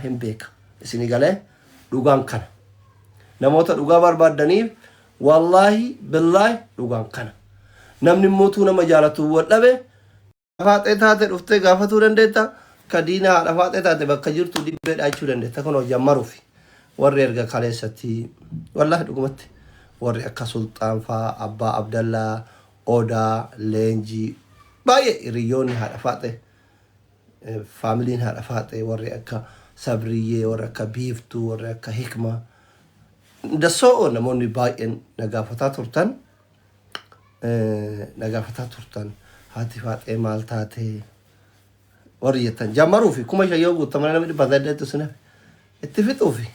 hin beeka isin galee dhugaan kana namoota dhugaa barbaadaniif wallahi billahi dhugaan kana namni mootuu nama jaalatu wadhabe faaxee taate dhuftee gaafatuu dandeetta kadiina haadha faaxee taate bakka jirtu dibbee dhaachuu dandeetta kunoo jammaruufi warri erga kaleessatti wallahi dhugumatti warri akka sultaan faa abbaa abdallaa odaa leenjii baay'ee hiriyoonni haadha faaxee faamiliin haadha faaxee warri akka sabriyyee warri akka biiftuu warri akka hikma dasoo namoonni baay'een nagaafataa turtan haati faaxee maal taate warri jettan jammaruufi kuma shayyoo guutamanii namni dhibba saddeetu sinaaf itti fixuufi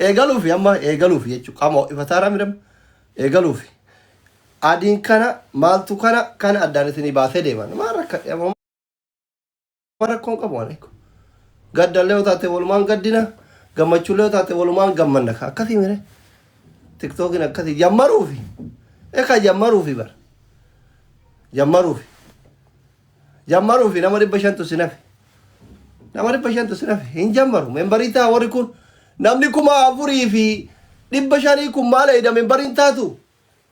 eegaluufi amma eegaluufi jechuudha qaama ifataara midhama eegaluufi adiin kana maaltu kana addaan isinii baasee deeman maal rakkoon qabu waan eegu gaddallee yoo taate walumaan gaddina gammachuullee yoo taate walumaan gammanna akkasii mire tiktookiin akkasii jammaruufi eeka jammaruufi bar jammaruufi nama 500 sinafi nama 500 sinafi hin jammaru membarii taa warri kun namni 4,000 fi 500 kun maal eeda membariin taatu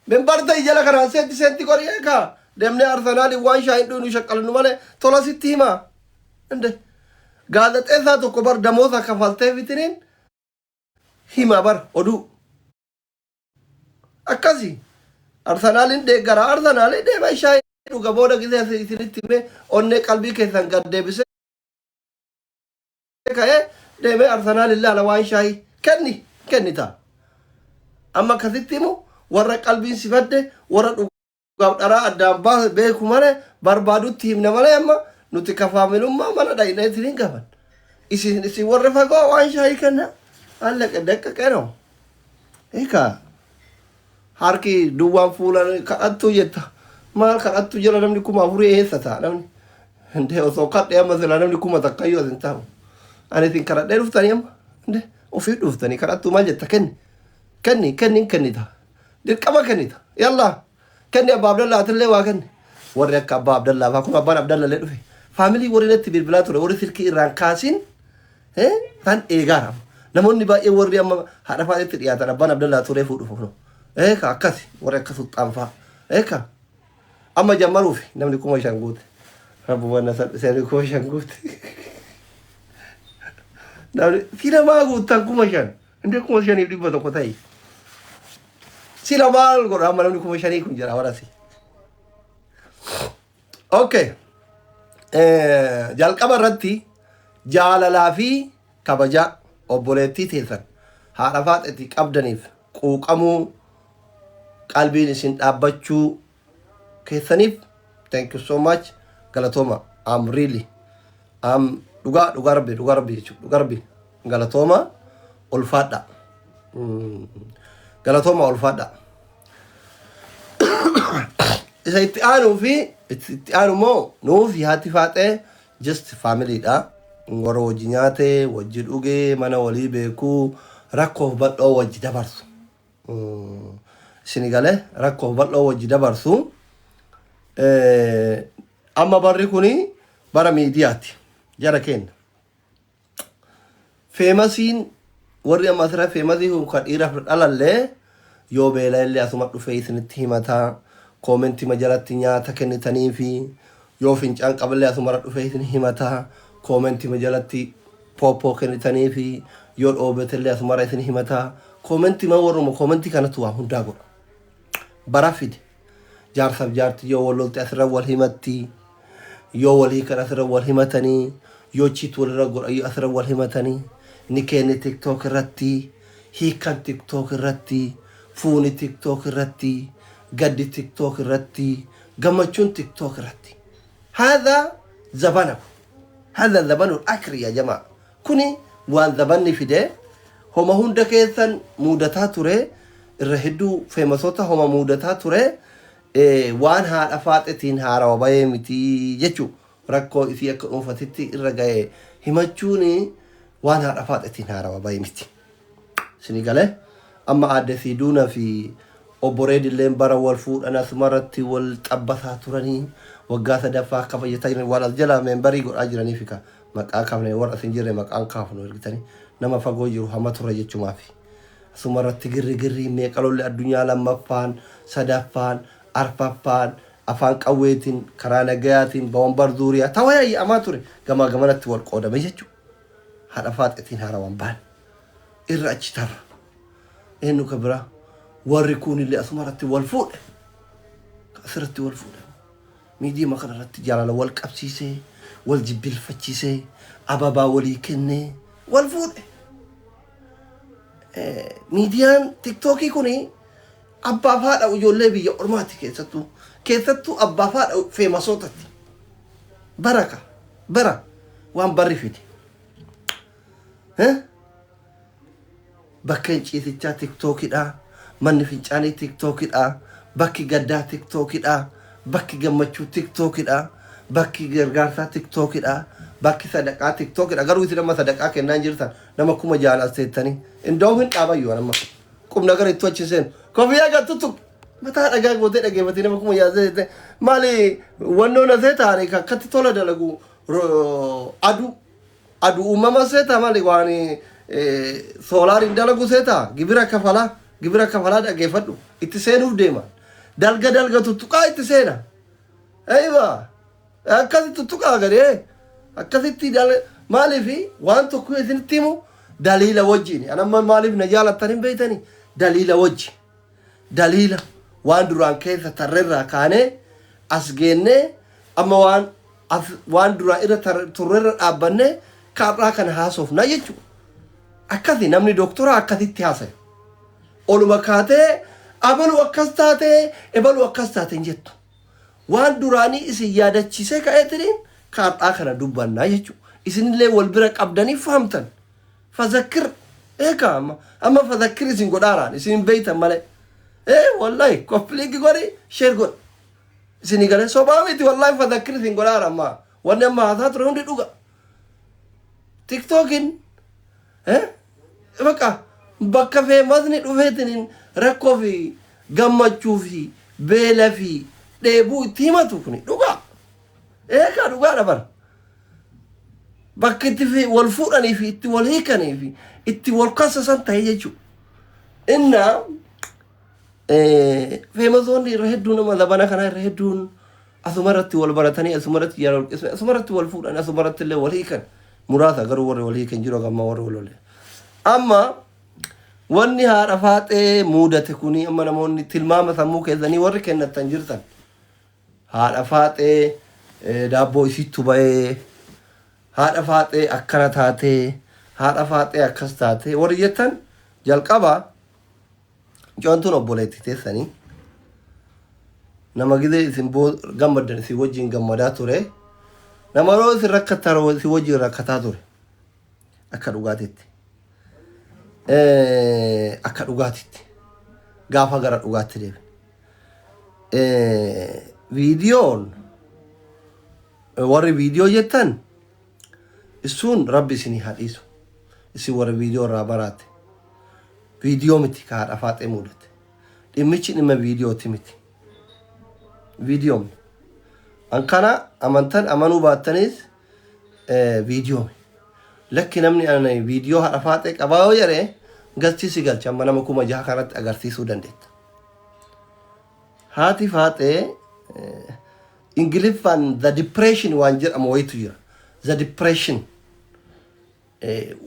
membar ta'e jala kanaan seenti qorii eeka deemnee arsenaali waan shaayin dhuunu shaqqalnu malee tola sitti himaa ande gaazexeessaa tokko bar damoosa kafaltee fitiniin hima bar oduu akkasii arsenaaliin deeggara arsenaalii deema shaayin dhuga booda gisee isinitti hime onnee qalbii keessan gad deebisee ka'ee deemee arsenaal ilaala waan shaayii kenni ta'a amma akkasitti himu warra qalbiin sifadde warra dhugaaf dharaa addaan beeku malee barbaadutti himne malee amma nuti kafaamilummaa mana dhaqnee isiniin gafan isin warra fagoo waan shaayii kenna haala daqqaqee no eeka harki duwwaan fuulan kadhattuu jetta maal kadhattu jala namni 4,000 eessa ta'a namni ndee osoo kadhee amma sila namni 1,000 takkayyoo asin taa'u ani isin kadhadhee dhuftanii amma ndee ofii dhuftanii kadhattuu maal jetta kenni ta'a dirqama kenni ta'a yallaa kenni abbaa abdallaatillee waa kenni warri akka abbaa abdallaa faa kun abbaan abdallallee dhufe faamilii warri natti bilbilaa ture warri silkii irraan kaasiin tan eegaara namoonni baay'ee warri amma haadha faaxeetti dhiyaatan abbaan abdallaa turee fuudhuuf no eeka akkasi warri akka sulxaan faa eeka amma jammaruufi namni 5,000 guute rabbumanna salphisanii 5,000 guute namni sila maa guuttan 5,000 indee 5,100 ta'e sila maal godha amma namni 5,000 kun jira warasi okay jalqaba irratti jaalalaa fi kabajaa obboleettii teessan haadha faaxeetti qabdaniif quuqamuu qalbiin isin dhaabbachuu keessaniif thank you so much galatoma dhugaa rabbi jechuudha galatoma ulfaadha galatoma ulfaadha isa itti aanu moo nuufi haati faaxee just family dha warra wajji nyaate wajji dhugee mana walii beekuu rakkoof bal'oo wajji dabarsu isin galee rakkoof bal'oo wajji dabarsu amma barri kuni bara miidiyaati jara kenna feemasiin warri amma asirra feemasii kun kan dhiiraaf dhalallee yoo beela illee asuma dhufee isinitti himataa koomentii majalatti nyaata kennitanii fi yoo fincaan qaballee asuma dhufee isin himataa koomentii majalatti pooppoo kennitanii fi yoo dhoobetellee asuma isin himataa koomentii warruma koomentii kanatu waa hundaa godha bara fide jaarsaaf jaarti yoo wal lolti asirra wal himatti yoo walii kan asirra wal himatanii yoo chiit walirra godha asirra wal himatanii ni kenni tiktook irratti hiikan tiktook irratti fuuni tiktook irratti gaddi tiktook irratti gammachuun tiktook irratti هذا زبانه هذا زبان الأكل يا جماعة كوني وان زباني في ده هما هندا كيسان مودتا توري الرهدو في مسوتا هما مودتا توري وان ها أفاتتين هارا وباية متي يجو ركو إثيك أنفتتي الرقاية همتشوني وان ها أفاتتين هارا وباية متي سنقاله أما عاد سيدونا في أبوريد اللين برا والفور أنا سمرتي والتأبثها تراني وقاسة دفع كفايتين ولا الجلا من بريق أجرني فيك maqaa kaafne warra asin jirre maqaan kaafnu ergitanii nama fagoo jiru hamma turre jechumaafi asumarratti girri meeqalolle addunyaa lammaffaan sadaffaan arfaffaan afaan qawweetiin karaa nagayaatiin bawambar zuuriyaa tawayayyi amaa ture gamaa gamanatti wal qoodame jechu haadha faaxetiin haarawaan baan irra achi tarra eenyu ka biraa warri kunillee asumarratti wal fuudhe asirratti wal fuudhe miidiyaa kanarratti jaalala wal qabsiisee wal jibbilfachiisee ababaa walii kennee wal fuudhe miidiyaan tiktokii kuni abbaaf haadha ijoollee biyya ormaati keessattuu abbaaf haadha feemasootatti bara waan barri fide bakka ciisichaa tiktokidha manni fincaanii tiktokidha bakki gaddaa tiktokidha bakki gammachuu tiktokidha bakki gargaarsaa tiktokidha bakki sadaqaa tiktokidha garuu isin amma sadaqaa kennaa jirtan nama kuma jaalas teettanii indoo hin dhaabayyu nama qubna gara itti achiseen kofiyaa gattutu mataa dhagaa gootee dhageeffatee nama kuma jaalas maali wannoo na see taane akkatti tola dalagu adu uumama see taa maali waan soolaariin dalagu see taa gibira kafalaa dhageeffadhu itti seenuuf deema dalga tuttuqaa itti seena aywa akkasi tuttuqaa gadee akkasitti maaliifi waan tokko isinitti himu daliila wajjin anamma maaliif na jaalattan hin beeytani daliila waan duraan keessa tarreerraa kaanee as geennee amma waan duraan irra turreerra dhaabbannee kaadhaa kana haasofna jechuudha akkasi namni doktora akkasitti haasa'e oluma kaatee abalu akkas taatee ebalu akkas taateen jettu waan duraanii isin yaadachiisee ka'eetiniin kaadhaa kana dubbannaa jechuudha isinillee wal bira qabdanii fahamtan fazakir eeka amma fazakir isin godhaaraan isin beeytan malee wallahi koppiliingi godhi sheer godha isinii galee sobaa miti wallahi fazakir isin godhaaraan maa wanni amma haasaa ture hundi dhuga tiktokin bakka feemasni dhufeetiniin rakkoo fi gammachuu fi beela fi dheebuu itti himatu kuni dhugaa dhugaadha bara bakka itti wal fuudhanii fi itti wal hiikanii fi itti wal kasasan ta'e jechuudha inna feemasoonni irra hedduun nama labana kana irra hedduun asumarratti wal baratanii asumarratti yaala walqisme asumarratti wal fuudhanii asumarratti illee wal hiikan muraasa garuu warri wal hiikan jiru amma warri wal olee amma wanni haadha faaxee muudate kuni amma namoonni tilmaama sammuu keessanii warri kennatan jirtan haadha faaxee daabboo isittu ba'ee haadha faaxee akkana taatee haadha faaxee akkas taatee warri jettan jalqaba joontuun obboleetti teessanii nama gidee isin gammaddan isin wajjin gammadaa ture nama yeroo isin rakkataa isin wajjin rakkataa ture akka dhugaatitti gaafa gara dhugaatti deebi viidiyoon warri viidiyoo jettan isun rabbi isinii hadhiisu isin warri viidiyoo irraa baraate viidiyoo miti ka haadha faaxee muudate dhimmichi dhimma viidiyooti miti viidiyoo an kana amantan amanuu baattanis viidiyoo lakki namni ana viidiyoo haadha faaxee qabaa yoo jedhee galchisi galcha amma nama 6,000 kanatti agarsiisuu dandeetta haati faaxee ingiliffaan the depression waan jedhamu wayitu jira the depression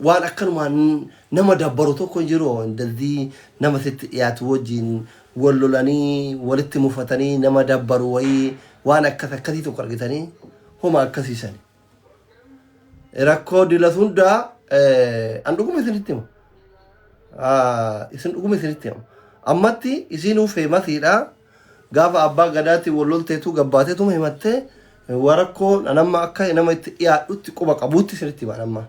waan akkanumaan nama dabbaru tokko jiru ndaldi nama sitti dhiyaatu wajjin wal lolanii walitti mufatanii nama dabbaru wayii waan akkasii tokko argitanii homa akkasiisani rakkoo dila hunda an dhuguma isinitti himu isin dhuguma isinitti himu ammatti isinuu feemasiidha gaafa abbaa gadaatti wal lolteetu gabbaateetuma himattee warakkoo nama akka nama itti dhiyaadhutti quba qabuutti isinitti himan amma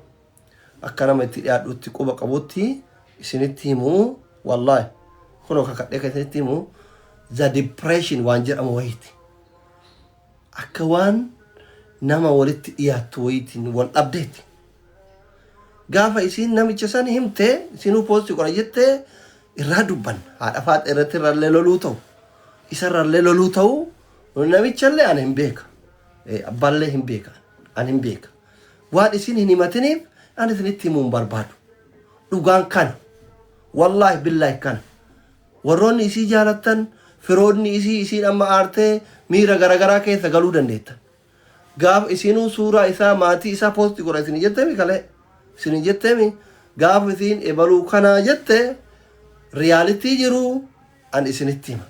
akka nama itti dhiyaadhutti quba qabuutti isinitti himu wallahi kunoo kakadhee ka isinitti himu the depression waan jedhamu wayiiti akka waan nama walitti dhiyaattu wayiitiin wal dhabdeeti gaafa isin namicha san himte isinuu poosti qora jettee irraa dubban haadha faaxee irratti irrallee loluu ta'u isarrallee loluu ta'u namichallee ani hin beeka abbaallee hin beeka ani hin beeka waan isin hin himatiniif ani isinitti himuun barbaadu dhugaan kana wallahi billahi kana warroonni isii jaalattan firoonni isii isiin amma aartee miira garagaraa keessa galuu dandeettan gaaf isinuu suuraa isaa maatii isaa poosti godha isin jetteemi kale isin jetteemi gaaf isin ebaluu kana jette riyaalitii jiru an isinitti hima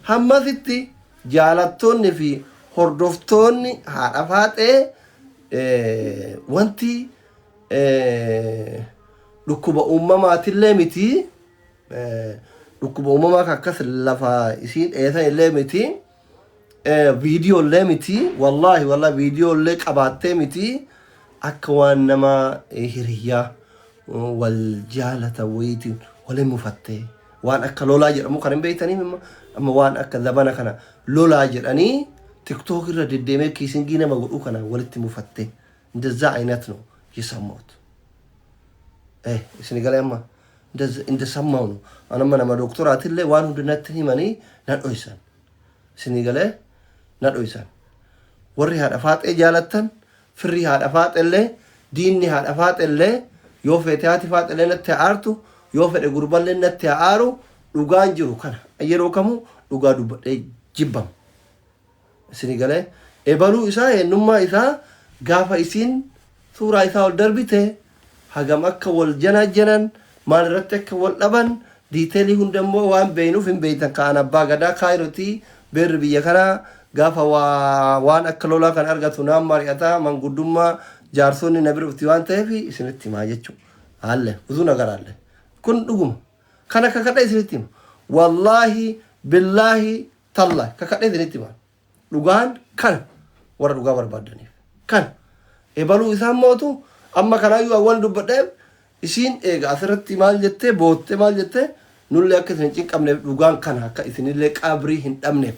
hammasitti jaalattoonni fi hordoftoonni haadha faaxee wanti dhukkuba uumamaatillee miti dhukkuba uumamaa akkas lafa isiin dheesan illee miti viidiyoo illee miti wallahi viidiyoo illee qabaattee miti akka waan nama hiriyyaa wal jaalata wayitiin waliin mufattee waan akka lolaa jedhamu kan hin beeytanii amma waan akka zabana kana lolaa jedhanii ቲክቶክ ራ ደደሜ ኪሲንጊ ነማ ጎዱ ከና ወልት ሙፈቴ እንደዛ አይነት ነው የሰማሁት እስኒ ገለማ እንደሰማው ነው አነማ ነማ ዶክተር አትለ ዋን ሁድነት ሂመኒ ናዶይሳን እስኒ ገለ ናዶይሳን ወሪ ሃዳ ፋጤ ጃለተን ፍሪ ሃዳ ፋጤለ ዲኒ ሃዳ ፋጤለ ዮፌቲያቲ ፋጤለ ነተ አርቱ ዮፌደ ጉርባለ ነተ አሩ ዱጋን ጅሩ ከና አየሮ ከሙ ዱጋ ዱበደ ጅባም Sinigale ebalu isa enumma isa gafa isin sura isa wal darbite hagam akka wal janan mal ratte akka wal daban detaili hundammo wan beenu fin beitan kana bagada kairoti ber biya kana gafa wan akka lola kan argatu nam mariata man gudumma jarsoni nabir ufti wan tefi isinitti ma jechu alle uzu nagar alle kun dugum kana kakada isinitti wallahi billahi tallahi kakada isinitti ma dhugaan kan warra dhugaa barbaadaniif kan ebaluu isaan mootu amma kanaayyuu awwal dubbadheef isiin eega asirratti maal jettee boottee maal jettee nullee akka isin cinqabneef dhugaan kana akka isinillee qabrii hin dhabneef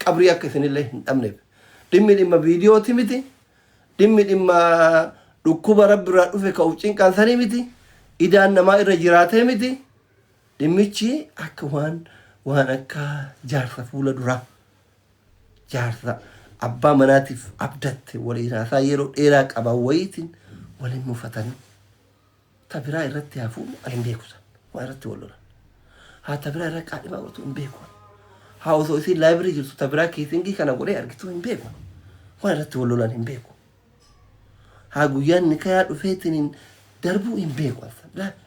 qabrii akka isinillee hin dhabneef dhimmi dhimma viidiyooti miti dhimmi dhimma dhukkuba rabbi irraa dhufe ka'uuf cinqaansanii miti idaan namaa irra jiraatee miti dhimmichi akka waan akka jaarsa fuula duraa jaarsa abbaa manaatiif abdatte waliin haasaa yeroo dheeraa qaban wayiitiin waliin mufatanii tabiraa irratti hafuu hin beekusan waa irratti wal lolan haa tabiraa irra qaadhimaa godhatu hin beeku haa osoo isiin laayibirii jirtu tabiraa kiisingii kana godhee argitu hin beeku waa irratti wal lolan hin beeku haa guyyaan nikayaa dhufeetiin darbuu hin beeku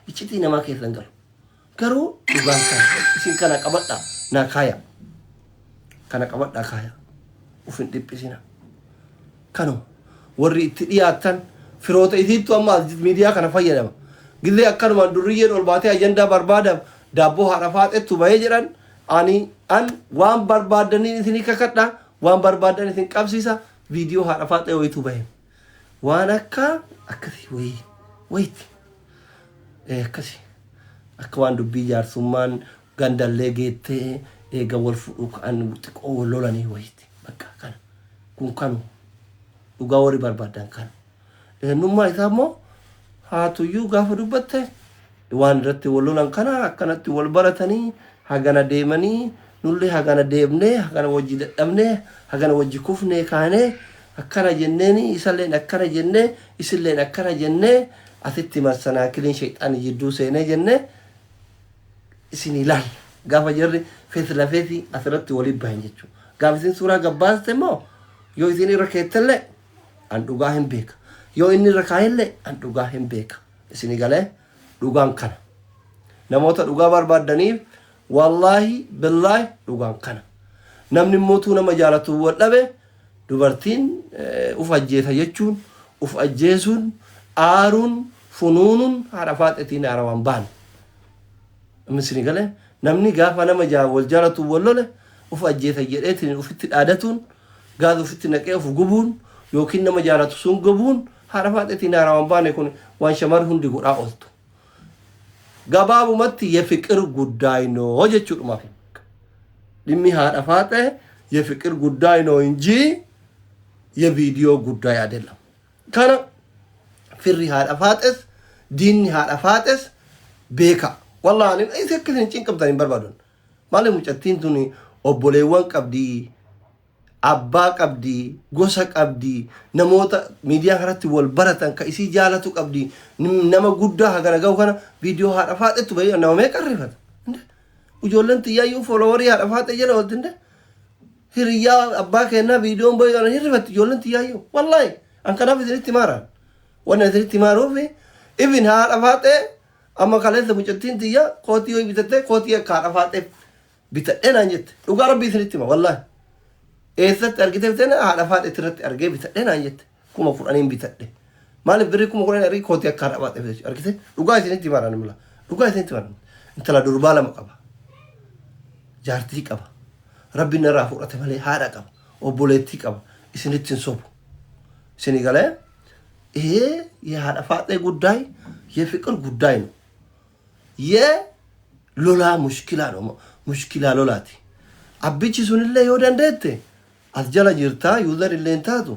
iccitii namaa keessan galu garuu dhugaan kana isin kana qabadhaa naa kaaya kana qabadhaa kaaya ufin dhiphisina kanu warri itti dhiyaatan firoota isiittu amma miidiyaa kana fayyadama gillee akkanuma durriyyeen ol baatee ajandaa barbaadam daabboo haadha faaxettu bahee jedhan an waan barbaadanii isinii kakadha waan barbaadan isin qabsiisa viidiyoo haadha faaxee wayitu bahee waan akkasii wayitti akkasii akka waan dubbii jaarsummaan gandallee geettee eega wal fudhu kan xiqqoo wal lolanii wayitti bakka kana kun kanu dhugaa warri barbaadan kan eenyummaa isaa immoo haatuyyuu gaafa dubbatte waan irratti wal lolan kana akkanatti wal baratanii hagana deemanii nullee hagana deemnee hagana wajji dadhabnee hagana wajji kufnee kaanee akkana jenneeni isalleen akkana jennee isilleen akkana jennee asitti marsanaa kiliin shayxaan jidduu seenee jennee isin ilaal gaafa jarri feesi lafeesi asirratti waliin bahan jechuudha. Gaafa isin suuraa gabbaaste immoo yoo isin irra keettellee an dhugaa hin beeka yoo inni irra kaayellee an dhugaa hin beeka isin galee dhugaan kana namoota dhugaa barbaadaniif wallahi billahi dhugaan kana namni mootuu nama jaalatu wadhabe dubartiin uf ajjeesa jechuun uf ajjeesuun aaruun funuunuun haadha faaxetiin aarawaan baan isin galee namni gaafa nama wal jaalatu wallole uf ajjeesa jedheetiin ufitti dhaadatuun gaaz ufitti naqee uf gubuun yookiin nama jaalatu sun gubuun haadha faaxetiin aarawaan baane kun waan shamar hundi godhaa ooltu gabaabumatti የፍቅር ጉዳይ ነው jechuudha dhimmi haadha faaxee የፍቅር ጉዳይ ነው እንጂ የቪዲዮ ጉዳይ አይደለም kana firri haadha faaxes diinni haadha faaxes beeka wallahi isa akkasiin cinqabtan hin barbaadon malee mucattiin tuni obboleewwan qabdi abbaa qabdi gosa qabdi namoota miidiyaa kanatti wal baratan ka isii jaalatu qabdi nama guddaa hagana ga'u kana viidiyoo haadha faaxetu bayyoo nama meeqa rifata ijoolleen xiyyaayyuu foolowarii haadha faaxe jala ooltinde hiriyyaa abbaa kennaa viidiyoon bayyoo hirrifatti ijoolleen xiyyaayyuu wallaahi an kanaaf isinitti maaraan wanna isinitti maaruufi ibin haadha faaxe amma kaleessa mucattiin xiyyaa kootii ho'i bitattee kootii akka haadha faaxeef bitadhee naan jette dhugaa rabbii isinitti hima wallaahi eessatti argite bitane haadha faaxeetti irratti argee bitadhee naan jette 10,000 bitadhe maaliif birrii 10,000 argee kootii akka haadha faaxeef argite dhugaa isinitti maaraan mila dhugaa isinitti maaraan intala durbaa lama qaba jaartii qaba rabbiin irraa fudhate malee haadha qaba obboleettii qaba isinitti hin sobu isinii galee የሀደ ፋጤ ጉዳይ የፍቅር ጉዳይ ነው የሎላ ሙሽኪላ ነው ሙሽኪላ ሎላቲ አብቺ ሱንለ ይወደ እንደት አስጀላ ጅርታ ዩዘር ኢሌንታቱ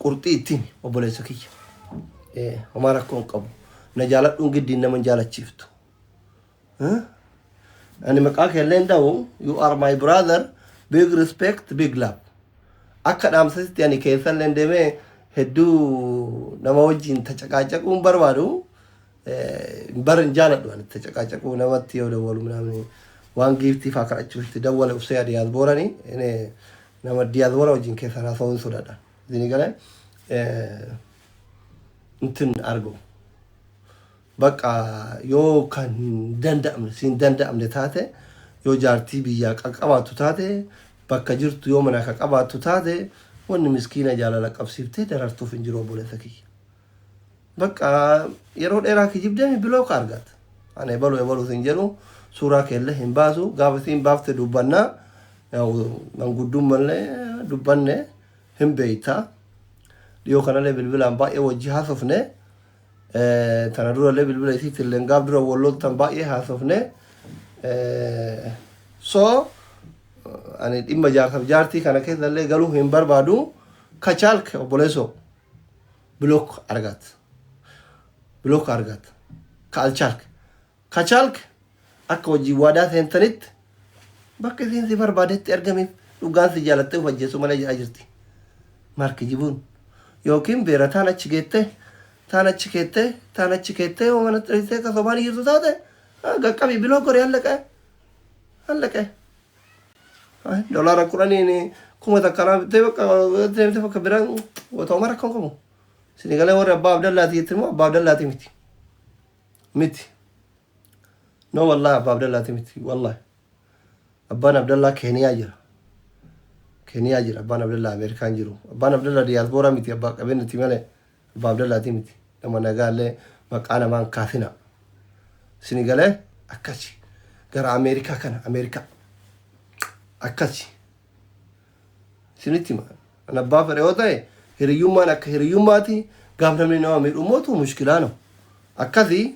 ቁርጢ ኢቲን ኦቦሌሰኪ ኦማራ ኮንቀቡ ነጃለዱ እንግዲህ እነመን ጃላቺፍቱ እኔ መቃከ ለንዳው ዩ አር ማይ ብራዘር ቢግ ሪስፔክት ቢግ ላቭ አከዳም ሰስቲ ያኒ ከሰለ እንደመ hedduu nama wajjin tacaqaaquu barbaadu barin jaaladhu ani tacaqaaquu namatti yoo dawwalu namni waan giiftii faa kadhachuutti dawwale ufsee diyaasboorani nama diyaasboora wajjin keessa haasawuun sodaadha isin galee intin argu bakka yoo kan danda'amne siin danda'amne taate yoo jaartii biyyaa qaqqabaattu taate bakka jirtu yoo mana qaqqabaattu taate wanni miskiina jaalala qabsiiftee darartuuf hin jiru obboleessa kiyya bakka yeroo dheeraa kijibdeemi bilooka argata ana ebalu sin jedhu suuraa keelle hin baasu gaafa siin baafte dubbannaa manguddummallee dubbanne hin beeyta dhiyoo kanallee bilbilaan baay'ee wajji haasofne tana durallee bilbila isiitillee gaaf dura walloltan baay'ee haasofne so ani dhimma jaartii kana keessallee galuu hin barbaadu kachaalke obboleesso bilook argat kachaalke akka hojii waadaa seentanitti bakka isiin si barbaadetti argameef dhugaan si jaalattee ufajjeessu malee jedhaa jirti marki jibuun yookiin beera taan achi keettee yoo mana xirisee ka sobaan jirtu taate gaqqabii bilook gorii hallaqee dolara kurani kuma takara te bakka biran wata umara kan komo sinigale wara abba abdallati yitimo abba abdallati miti no wallahi abba abdallati miti wallahi abban abdallah kenya jira abban abdallah american jiru abban abdallah diaspora miti abba qaben timale abba abdallati miti nama nagale maqana man kafina sinigale akachi gara america kana america akkasi sinitti ma ana baafare yoo ta'e hiriyummaan akka hiriyummaati gaaf namni nama miidhu mootu mushkilaa no akkasi